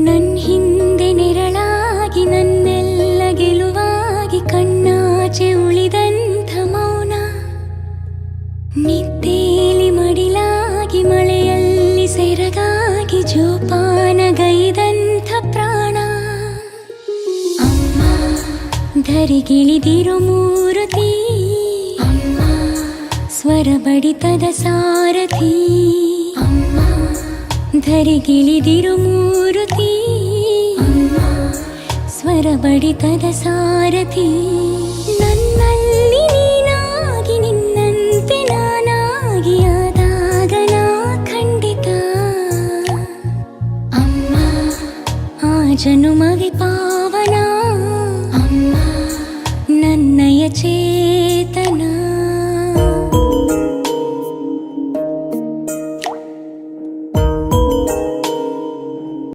ನನ್ ಹಿಂದೆ ನೆರಳಾಗಿ ನನ್ನೆಲ್ಲ ಗೆಲುವಾಗಿ ಕಣ್ಣಾಚೆ ಉಳಿದಂಥ ಮೌನ, ನಿದ್ದೇಲಿ ಮಡಿಲಾಗಿ ಮಳೆಯಲ್ಲಿ ಸೆರಗಾಗಿ ಜೋಪಾನಗೈದಂಥ ಪ್ರಾಣ. ಅಮ್ಮ ಧರಿಗಿಳಿದಿರೋ ಮೂರುತಿ, ಅಮ್ಮ ಸ್ವರ ಬಡಿತದ ಸಾರಥಿ. ಅಮ್ಮ ಧರಿಗಿಳಿದಿರೋ ಮೂರುತಿ, ಅಮ್ಮ ಸ್ವರ ಬಡಿತದ ಸಾರಥಿ. ನನ್ನಲ್ಲಿ ನೀನಾಗಿ ನಿನ್ನಂತೆ ನಾನಾಗಿ ಆದಾಗ ನಾ ಖಂಡಿತ ಅಮ್ಮ ಆ ಜನುಮವೇ ಪಾವನ. ಅಮ್ಮ ನನ್ನಯ ಚೇತನ.